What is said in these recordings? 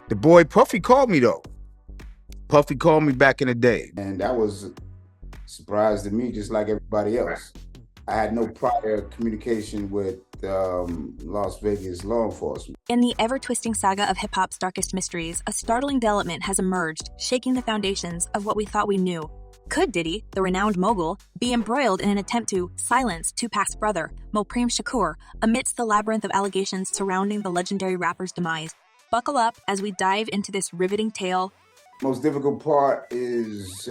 The boy Puffy called me though. Puffy called me back in the day. And that was a surprise to me, just like everybody else. I had no prior communication with Las Vegas law enforcement. In the ever-twisting saga of hip-hop's darkest mysteries, a startling development has emerged, shaking the foundations of what we thought we knew. Could Diddy, the renowned mogul, be embroiled in an attempt to silence Tupac's brother, Mopreme Shakur, amidst the labyrinth of allegations surrounding the legendary rapper's demise? Buckle up as we dive into this riveting tale. Most difficult part is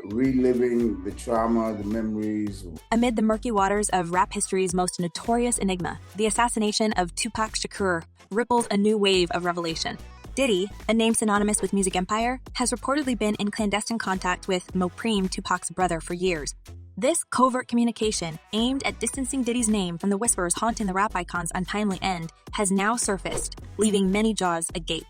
reliving the trauma, the memories. Amid the murky waters of rap history's most notorious enigma, the assassination of Tupac Shakur ripples a new wave of revelation. Diddy, a name synonymous with music empire, has reportedly been in clandestine contact with Mopreme, Tupac's brother, for years. This covert communication, aimed at distancing Diddy's name from the whispers haunting the rap icon's untimely end, has now surfaced, leaving many jaws agape.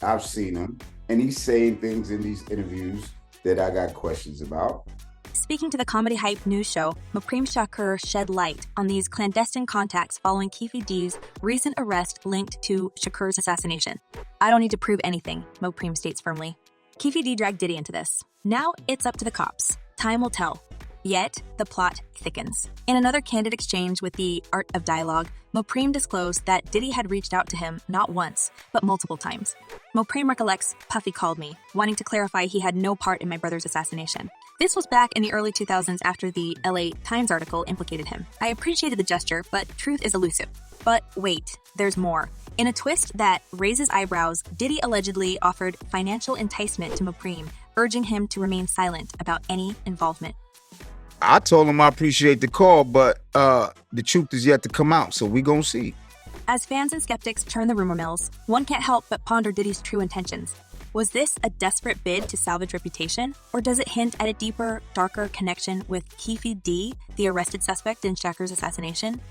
I've seen him, and he's saying things in these interviews that I got questions about. Speaking to the Comedy Hype news show, Mopreme Shakur shed light on these clandestine contacts following Keef D's recent arrest linked to Shakur's assassination. I don't need to prove anything, Mopreme states firmly. Keef D dragged Diddy into this. Now it's up to the cops. Time will tell. Yet, the plot thickens. In another candid exchange with the Art of Dialogue, Mopreme disclosed that Diddy had reached out to him not once, but multiple times. Mopreme recollects, "Puffy called me, wanting to clarify he had no part in my brother's assassination. This was back in the early 2000s after the LA Times article implicated him. I appreciated the gesture, but truth is elusive." But wait, there's more. In a twist that raises eyebrows, Diddy allegedly offered financial enticement to Mopreme, urging him to remain silent about any involvement. I told him I appreciate the call, but the truth is yet to come out, so we gonna see. As fans and skeptics churn the rumor mills, one can't help but ponder Diddy's true intentions. Was this a desperate bid to salvage reputation, or does it hint at a deeper, darker connection with Keef D, the arrested suspect in Shakur's assassination?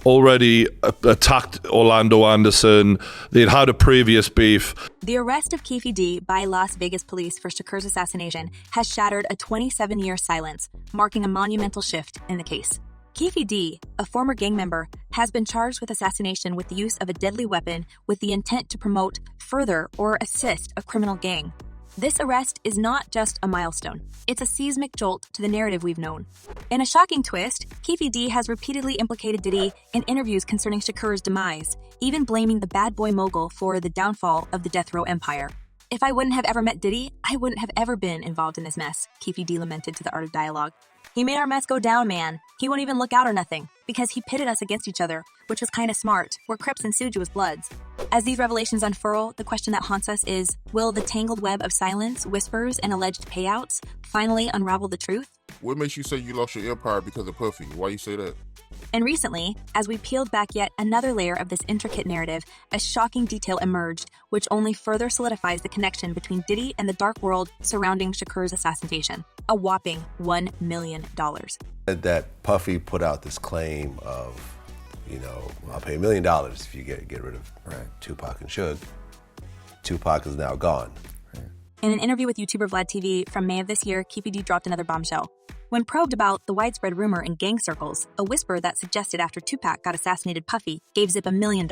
Already attacked Orlando Anderson. They'd had a previous beef. The arrest of Keef D by Las Vegas police for Shakur's assassination has shattered a 27-year silence, marking a monumental shift in the case. Keef D, a former gang member, has been charged with assassination with the use of a deadly weapon with the intent to promote, further, or assist a criminal gang. This arrest is not just a milestone. It's a seismic jolt to the narrative we've known. In a shocking twist, Keef D has repeatedly implicated Diddy in interviews concerning Shakur's demise, even blaming the bad boy mogul for the downfall of the death row empire. "If I wouldn't have ever met Diddy, I wouldn't have ever been involved in this mess," Keef D lamented to the Art of Dialogue. "He made our mess go down, man. He won't even look out or nothing, because he pitted us against each other, which was kinda smart. We're Crips and Suju as Bloods." As these revelations unfurl, the question that haunts us is, will the tangled web of silence, whispers, and alleged payouts finally unravel the truth? What makes you say you lost your empire because of Puffy? Why you say that? And recently, as we peeled back yet another layer of this intricate narrative, a shocking detail emerged, which only further solidifies the connection between Diddy and the dark world surrounding Shakur's assassination. A whopping $1 million. That Puffy put out this claim of, I'll pay $1 million if you get rid of Tupac and Suge. Tupac is now gone. In an interview with YouTuber Vlad TV from May of this year, Keef D dropped another bombshell. When probed about the widespread rumor in gang circles, a whisper that suggested after Tupac got assassinated Puffy gave Zip $1 million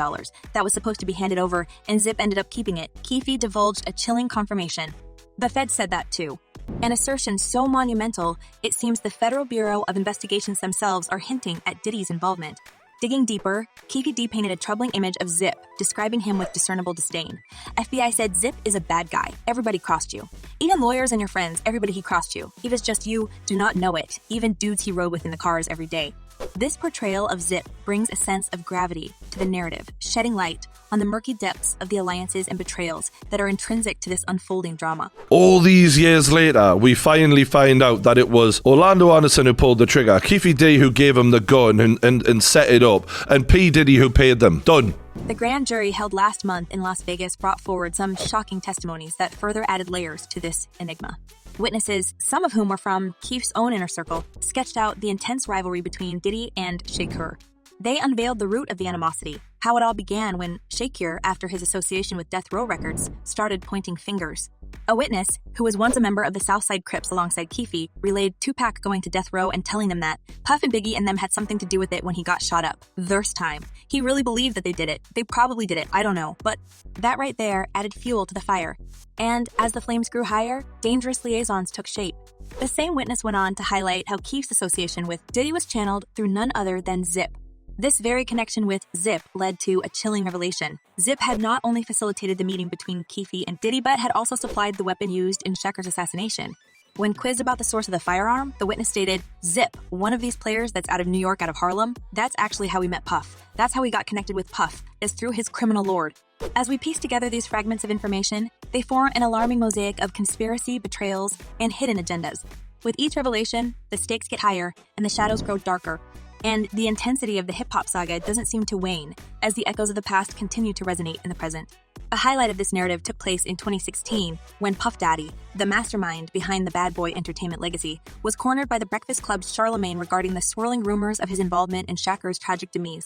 that was supposed to be handed over, and Zip ended up keeping it, Keef divulged a chilling confirmation. The Fed said that too. An assertion so monumental, it seems the Federal Bureau of Investigations themselves are hinting at Diddy's involvement. Digging deeper, Keef D painted a troubling image of Zip, describing him with discernible disdain. FBI said Zip is a bad guy. Everybody crossed you. Even lawyers and your friends, everybody he crossed you. He was just you, do not know it. Even dudes he rode with in the cars every day. This portrayal of Zip brings a sense of gravity to the narrative, shedding light on the murky depths of the alliances and betrayals that are intrinsic to this unfolding drama. All these years later, we finally find out that it was Orlando Anderson who pulled the trigger, Keef D who gave him the gun and set it up, and P. Diddy who paid them. Done. The grand jury held last month in Las Vegas brought forward some shocking testimonies that further added layers to this enigma. Witnesses, some of whom were from Keef's own inner circle, sketched out the intense rivalry between Diddy and Shakur. They unveiled the root of the animosity, how it all began when Shakur, after his association with Death Row Records, started pointing fingers. A witness, who was once a member of the Southside Crips alongside Keef, relayed Tupac going to death row and telling them that Puff and Biggie and them had something to do with it when he got shot up. Thirst time. He really believed that they did it. They probably did it, I don't know. But that right there added fuel to the fire. And as the flames grew higher, dangerous liaisons took shape. The same witness went on to highlight how Keef's association with Diddy was channeled through none other than Zip. This very connection with Zip led to a chilling revelation. Zip had not only facilitated the meeting between Keef and Diddy, but had also supplied the weapon used in Shakur's assassination. When quizzed about the source of the firearm, the witness stated, Zip, one of these players that's out of New York, out of Harlem, that's actually how we met Puff. That's how we got connected with Puff, is through his criminal lord. As we piece together these fragments of information, they form an alarming mosaic of conspiracy, betrayals, and hidden agendas. With each revelation, the stakes get higher and the shadows grow darker. And the intensity of the hip-hop saga doesn't seem to wane, as the echoes of the past continue to resonate in the present. A highlight of this narrative took place in 2016, when Puff Daddy, the mastermind behind the Bad Boy Entertainment legacy, was cornered by the Breakfast Club's Charlemagne regarding the swirling rumors of his involvement in Shakur's tragic demise.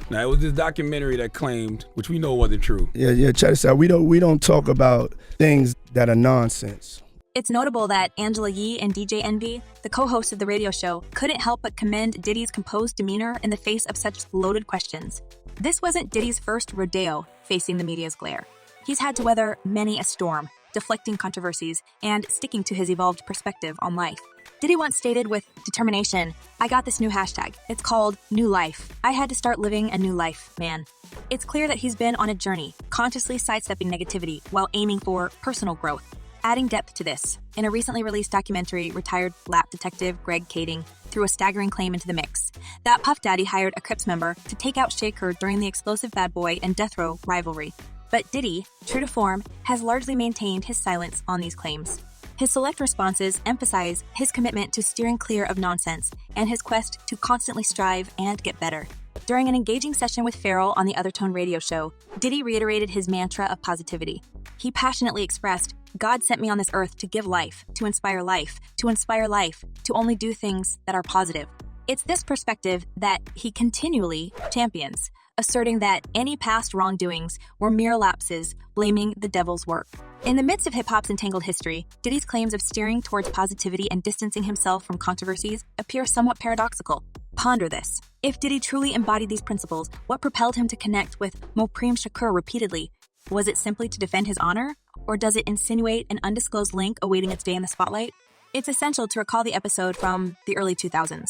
Now, it was this documentary that claimed, which we know wasn't true. Yeah, check this out. We don't talk about things that are nonsense. It's notable that Angela Yee and DJ Envy, the co-hosts of the radio show, couldn't help but commend Diddy's composed demeanor in the face of such loaded questions. This wasn't Diddy's first rodeo facing the media's glare. He's had to weather many a storm, deflecting controversies and sticking to his evolved perspective on life. Diddy once stated with determination, I got this new hashtag. It's called New Life. I had to start living a new life, man. It's clear that he's been on a journey, consciously sidestepping negativity while aiming for personal growth. Adding depth to this, in a recently released documentary, retired lap detective Greg Kading threw a staggering claim into the mix, that Puff Daddy hired a Crips member to take out Shakur during the explosive Bad Boy and Death Row rivalry. But Diddy, true to form, has largely maintained his silence on these claims. His select responses emphasize his commitment to steering clear of nonsense and his quest to constantly strive and get better. During an engaging session with Pharrell on the Other Tone radio show, Diddy reiterated his mantra of positivity. He passionately expressed, God sent me on this earth to give life, to inspire life, to only do things that are positive. It's this perspective that he continually champions, asserting that any past wrongdoings were mere lapses, blaming the devil's work. In the midst of hip-hop's entangled history, Diddy's claims of steering towards positivity and distancing himself from controversies appear somewhat paradoxical. Ponder this. If Diddy truly embodied these principles, what propelled him to connect with Mopreme Shakur repeatedly? Was it simply to defend his honor? Or does it insinuate an undisclosed link awaiting its day in the spotlight? It's essential to recall the episode from the early 2000s.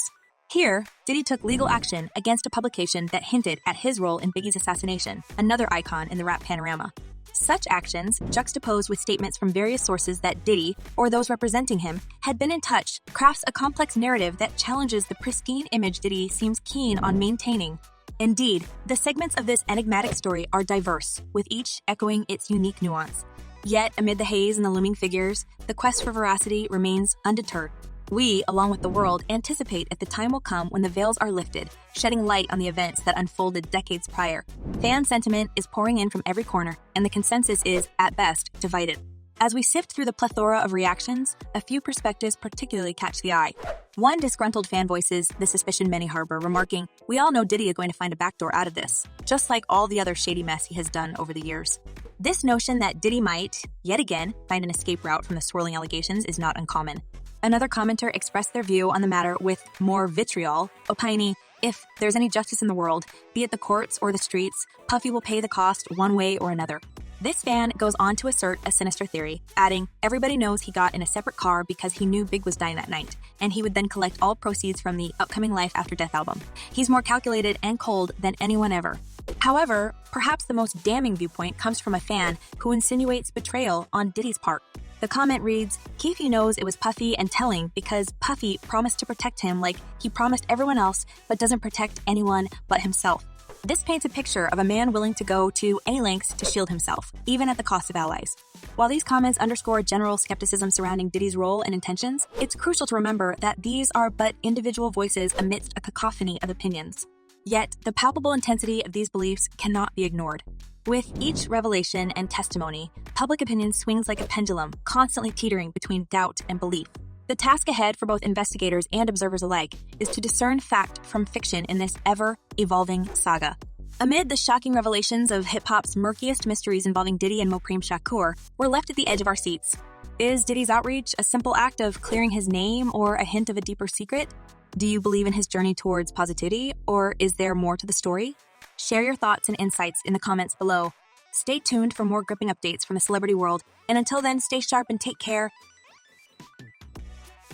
Here, Diddy took legal action against a publication that hinted at his role in Biggie's assassination, another icon in the rap panorama. Such actions, juxtaposed with statements from various sources that Diddy, or those representing him, had been in touch, crafts a complex narrative that challenges the pristine image Diddy seems keen on maintaining. Indeed, the segments of this enigmatic story are diverse, with each echoing its unique nuance. Yet, amid the haze and the looming figures, the quest for veracity remains undeterred. We, along with the world, anticipate that the time will come when the veils are lifted, shedding light on the events that unfolded decades prior. Fan sentiment is pouring in from every corner, and the consensus is, at best, divided. As we sift through the plethora of reactions, a few perspectives particularly catch the eye. One disgruntled fan voices the suspicion many harbor, remarking, "We all know Diddy is going to find a backdoor out of this, just like all the other shady mess he has done over the years." This notion that Diddy might, yet again, find an escape route from the swirling allegations is not uncommon. Another commenter expressed their view on the matter with more vitriol, opining, if there's any justice in the world, be it the courts or the streets, Puffy will pay the cost one way or another. This fan goes on to assert a sinister theory, adding, everybody knows he got in a separate car because he knew Big was dying that night, and he would then collect all proceeds from the upcoming Life After Death album. He's more calculated and cold than anyone ever. However, perhaps the most damning viewpoint comes from a fan who insinuates betrayal on Diddy's part. The comment reads, Keef knows it was Puffy and telling because Puffy promised to protect him like he promised everyone else but doesn't protect anyone but himself. This paints a picture of a man willing to go to any lengths to shield himself, even at the cost of allies. While these comments underscore general skepticism surrounding Diddy's role and intentions, it's crucial to remember that these are but individual voices amidst a cacophony of opinions. Yet, the palpable intensity of these beliefs cannot be ignored. With each revelation and testimony, public opinion swings like a pendulum, constantly teetering between doubt and belief. The task ahead for both investigators and observers alike is to discern fact from fiction in this ever-evolving saga. Amid the shocking revelations of hip-hop's murkiest mysteries involving Diddy and Mopreme Shakur, we're left at the edge of our seats. Is Diddy's outreach a simple act of clearing his name or a hint of a deeper secret? Do you believe in his journey towards positivity, or is there more to the story? Share your thoughts and insights in the comments below. Stay tuned for more gripping updates from the celebrity world, and until then, stay sharp and take care.